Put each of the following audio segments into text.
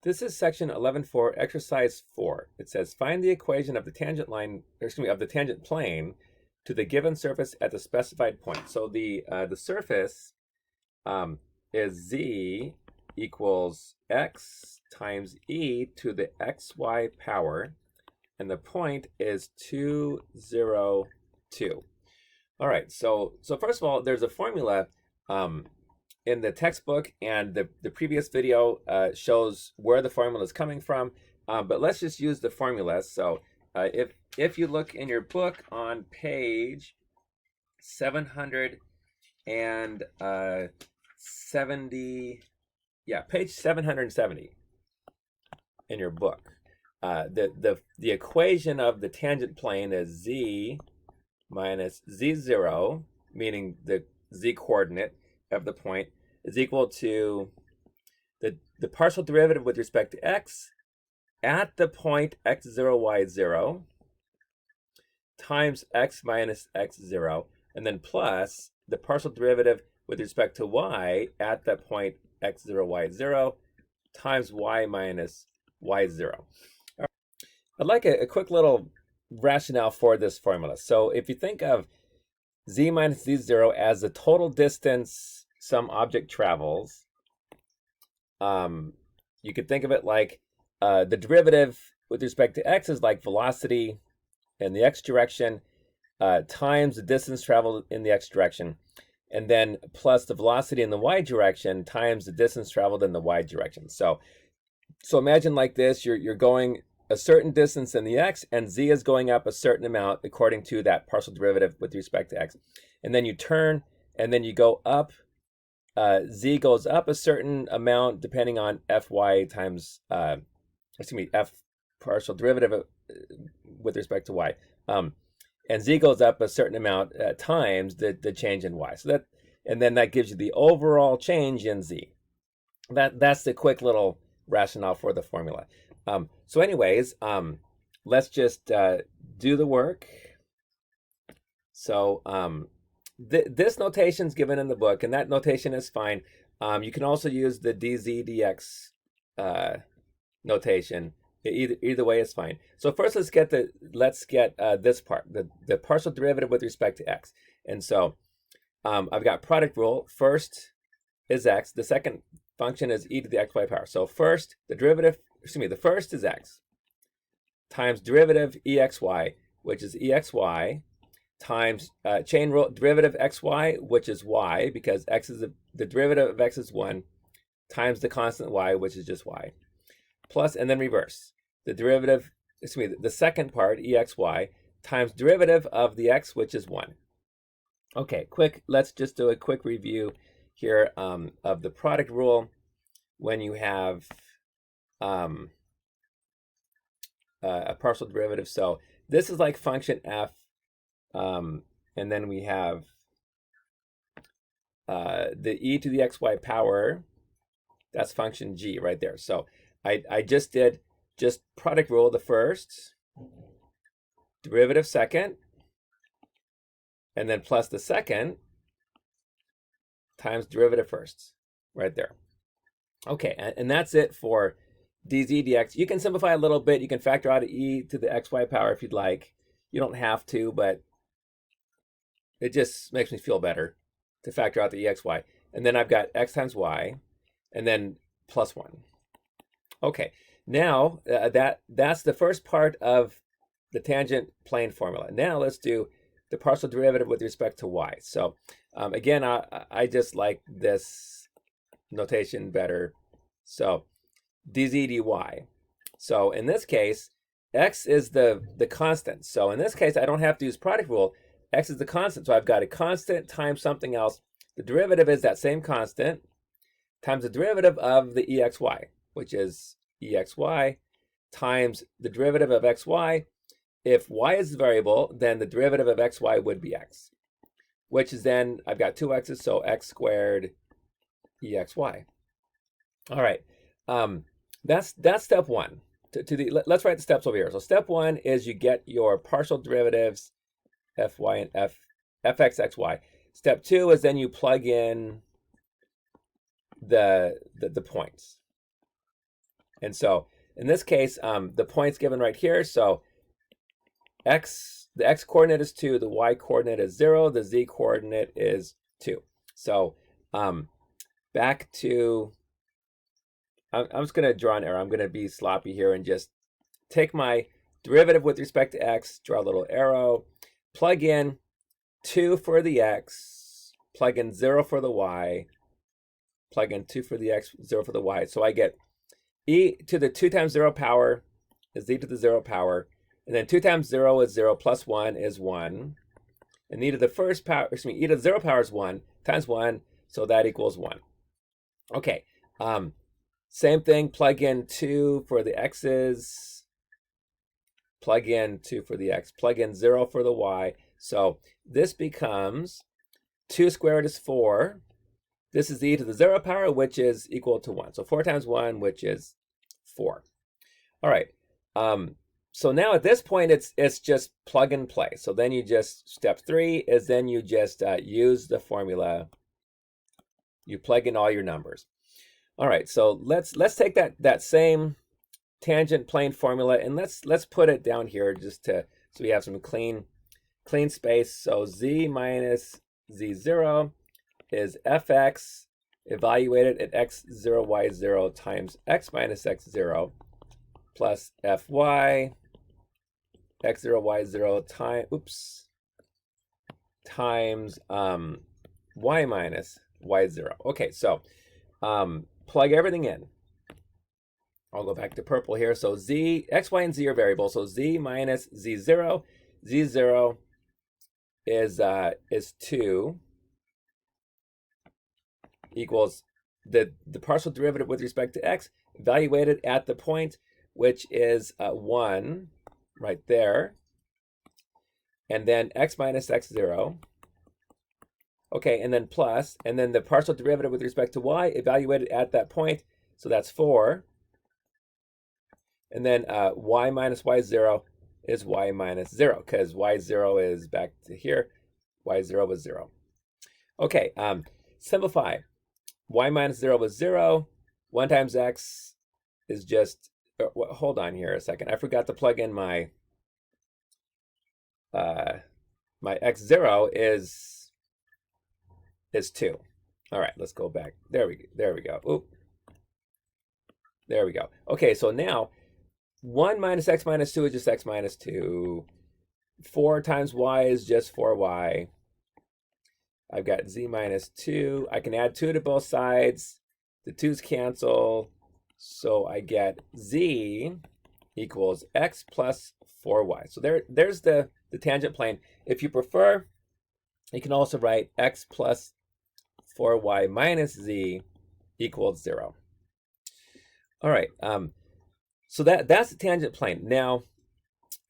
This is section 11.4, exercise 4. It says find the equation of the tangent line, or excuse me, of the tangent plane to the given surface at the specified point. So the surface is z equals x times e to the xy power, and the point is 2, 0, 2. All right, so first of all, there's a formula in the textbook, and the previous video shows where the formula is coming from, but let's just use the formula. So if you look in your book on page 770, page 770 in your book, the equation of the tangent plane is z minus z0, meaning the z coordinate of the point, is equal to the partial derivative with respect to x at the point x0, y0 times x minus x0, and then plus the partial derivative with respect to y at that point x0, y0 times y minus y0. I'd like a quick little rationale for this formula. So if you think of z minus z0 as the total distance some object travels, you could think of it like the derivative with respect to x is like velocity in the x direction times the distance traveled in the x direction, and then plus the velocity in the y direction times the distance traveled in the y direction. So imagine like this: you're going a certain distance in the x, and z is going up a certain amount according to that partial derivative with respect to x. And then you turn, and then you go up. Z goes up a certain amount depending on fy times, f partial derivative with respect to y. And z goes up a certain amount times the change in y. So that gives you the overall change in z. That's the quick little rationale for the formula. So anyways, let's just do the work. So this notation is given in the book, and that notation is fine. You can also use the dz dx notation. Either way is fine. So first, let's get this part, the partial derivative with respect to x. And so I've got product rule. First is x. The second function is e to the xy power. So first, the first is x times derivative exy, which is exy, times chain rule derivative xy, which is y, because x is the derivative of x is 1, times the constant y, which is just y, plus, and then reverse. The derivative, the second part, exy, times derivative of the x, which is 1. Okay, let's just do a quick review here of the product rule when you have a partial derivative. So this is like function f, and then we have the e to the xy power. That's function g right there. So I just did product rule the first, derivative second, and then plus the second times derivative first right there. Okay, and that's it for dz dx. You can simplify a little bit. You can factor out e to the xy power if you'd like. You don't have to, but it just makes me feel better to factor out the exy. And then I've got x times y, and then plus 1. Okay, now that's the first part of the tangent plane formula. Now let's do the partial derivative with respect to y. So again, I just like this notation better. So dz dy. So in this case, x is the constant. So in this case, I don't have to use product rule. X is the constant, so I've got a constant times something else. The derivative is that same constant times the derivative of the exy, which is exy, times the derivative of xy. If y is the variable, then the derivative of xy would be x, which is then, I've got two x's, so x squared exy. All right, that's step one. Let's write the steps over here. So step one is you get your partial derivatives, fy and fx, xy. Step two is then you plug in the points. And so in this case, the point's given right here. So the x coordinate is 2, the y coordinate is 0, the z coordinate is 2. So back to, I'm just going to draw an arrow. I'm going to be sloppy here and just take my derivative with respect to x, draw a little arrow, plug in 2 for the x, plug in 0 for the y, plug in 2 for the x, 0 for the y. So I get e to the 2 times 0 power is e to the 0 power. And then 2 times 0 is 0 plus 1 is 1. And e to the first power, excuse me, e to the 0 power is 1 times 1. So that equals 1. Okay. Same thing, plug in 2 for the x's, plug in 2 for the x, plug in 0 for the y. So this becomes 2 squared is 4. This is e to the 0 power, which is equal to 1. So 4 times 1, which is 4. All right. So now at this point, it's just plug and play. So then you just, step 3 is then you just use the formula. You plug in all your numbers. All right, so let's take that same tangent plane formula and let's put it down here just so we have some clean space. So z minus z0 is fx evaluated at x0, y0 times x minus x0 plus fy x0, y0 times y minus y0. Okay, so plug everything in. I'll go back to purple here. So z, x, y, and z are variables. So z minus z0. Z0 is 2 equals the partial derivative with respect to x evaluated at the point, which is 1 right there. And then x minus x0. Okay, and then plus, and then the partial derivative with respect to y evaluated at that point. So that's 4. And then y minus y0 is y minus 0, because y0 is back to here. Y0 was 0. Okay, simplify. Y minus 0 was 0. 1 times x is just, hold on here a second. I forgot to plug in my my x0 is 2. All right, let's go back. There we go. Oop. There we go. Okay, so now 1 minus x minus 2 is just x minus 2. 4 times y is just 4y. I've got z minus 2. I can add 2 to both sides. The 2's cancel. So I get z equals x plus 4y. So there's the tangent plane. If you prefer, you can also write x plus 4y minus z equals 0. All right. So that's the tangent plane. Now,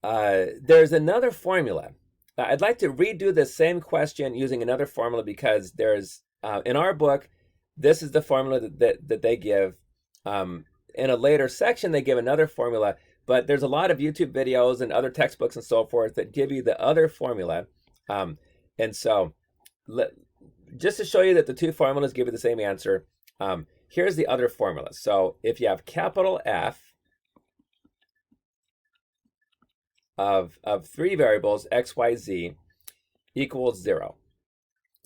there's another formula. I'd like to redo the same question using another formula because there's, in our book, this is the formula that they give. In a later section, they give another formula, but there's a lot of YouTube videos and other textbooks and so forth that give you the other formula. And so just to show you that the two formulas give you the same answer, here's the other formula. So if you have capital F of 3 variables, x, y, z, equals 0.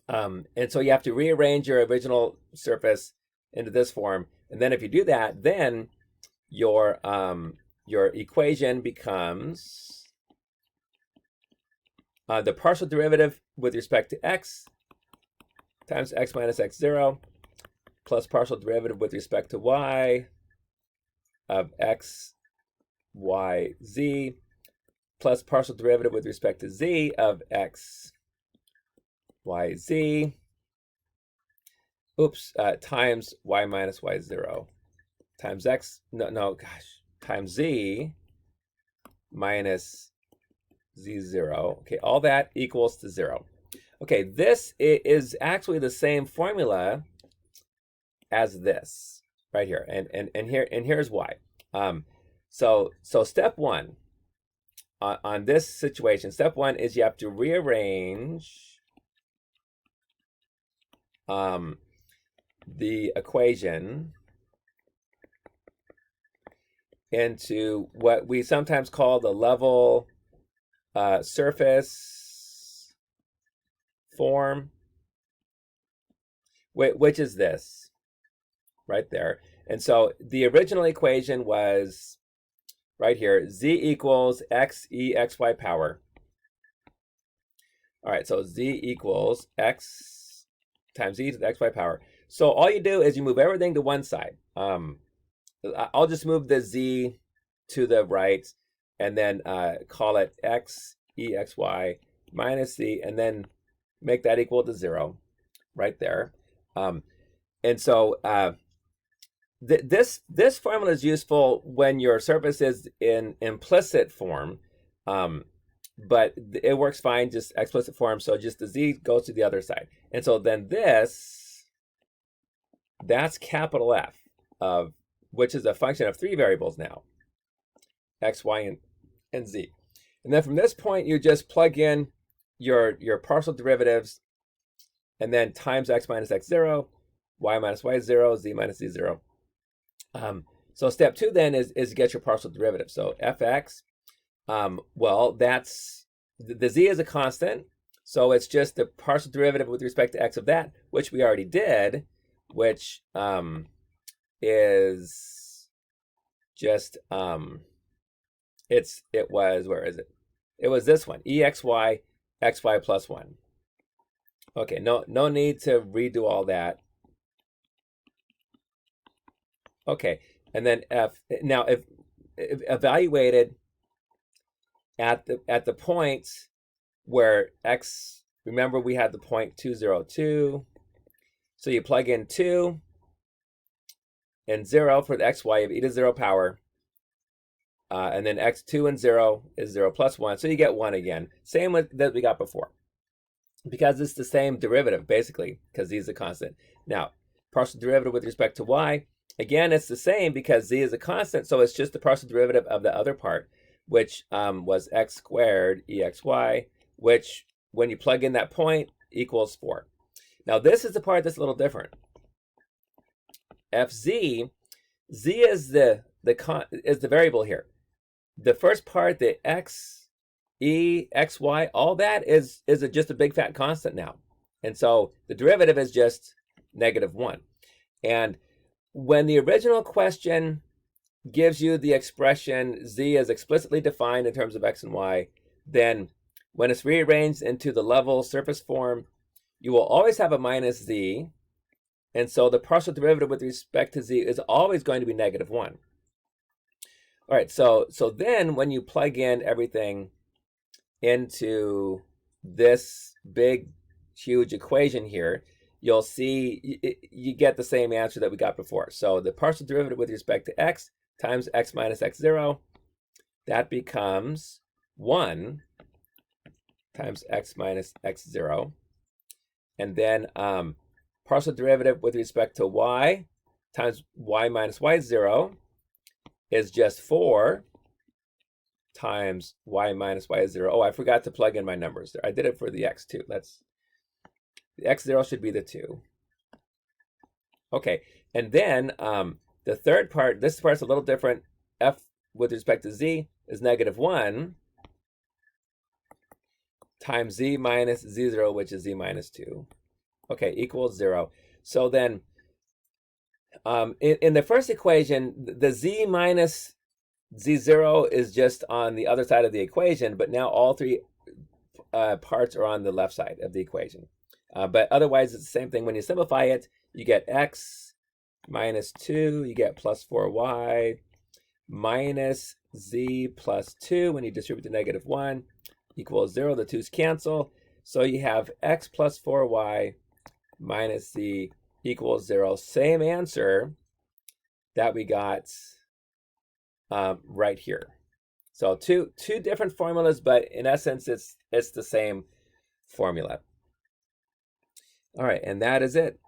And so you have to rearrange your original surface into this form. And then if you do that, then your equation becomes the partial derivative with respect to x times x minus x0 plus partial derivative with respect to y of x, y, z plus partial derivative with respect to z of x, y, z, times y minus y0 times x, times z minus z0. Okay, all that equals to 0. Okay, this is actually the same formula as this right here, and here's why. So step 1 on this situation, step 1 is you have to rearrange the equation into what we sometimes call the level surface form, which is this right there. And so the original equation was right here, z equals x e x y power. All right, so z equals x times e to the xy power. So all you do is you move everything to one side. I'll just move the z to the right and then call it x e x y minus z, and then make that equal to 0 right there. And so this formula is useful when your surface is in implicit form, but it works fine just explicit form. So just the z goes to the other side, and so then that's capital F of which is a function of 3 variables now, x, y, and z. And then from this point, you just plug in your partial derivatives, and then times x minus x0, y minus y0, z minus z0. So step 2 then is get your partial derivative. So fx, well, that's the z is a constant, so it's just the partial derivative with respect to x of that, which we already did, which is just it was, where is it? It was this one, exy xy plus 1. Okay, no need to redo all that. Okay, and then f now if evaluated at the point where x, remember we had the point 2, 0, 2, so you plug in 2 and 0 for the xy of e to 0 power, and then x2 and 0 is 0 plus 1, so you get 1 again, same with that we got before, because it's the same derivative basically, because z is a constant. Now partial derivative with respect to y, again it's the same because z is a constant, so it's just the partial derivative of the other part, which was x squared exy, which when you plug in that point equals 4. Now this is the part that's a little different. Fz, z is the variable here. The first part, the x, e, x, y, all that is just a big fat constant now. And so the derivative is just -1. And when the original question gives you the expression z is explicitly defined in terms of x and y, then when it's rearranged into the level surface form, you will always have a minus z. And so the partial derivative with respect to z is always going to be -1. All right, so then when you plug in everything into this big, huge equation here, you'll see you get the same answer that we got before. So the partial derivative with respect to x times x minus x0, that becomes 1 times x minus x0. And then partial derivative with respect to y times y minus y0 is just 4 times y minus y0. Oh, I forgot to plug in my numbers there. I did it for the x too. The x0 should be the 2. Okay, and then the third part, this part's a little different. F with respect to z is -1 times z minus z0, which is z minus 2. Okay, equals 0. So then in the first equation, the z minus z0 is just on the other side of the equation, but now all 3 parts are on the left side of the equation. But otherwise, it's the same thing. When you simplify it, you get x minus 2, you get plus 4y minus z plus 2. When you distribute to -1 equals 0, the 2's cancel. So you have x plus 4y minus z equals 0. Same answer that we got right here. So two different formulas, but in essence, it's the same formula. All right, and that is it.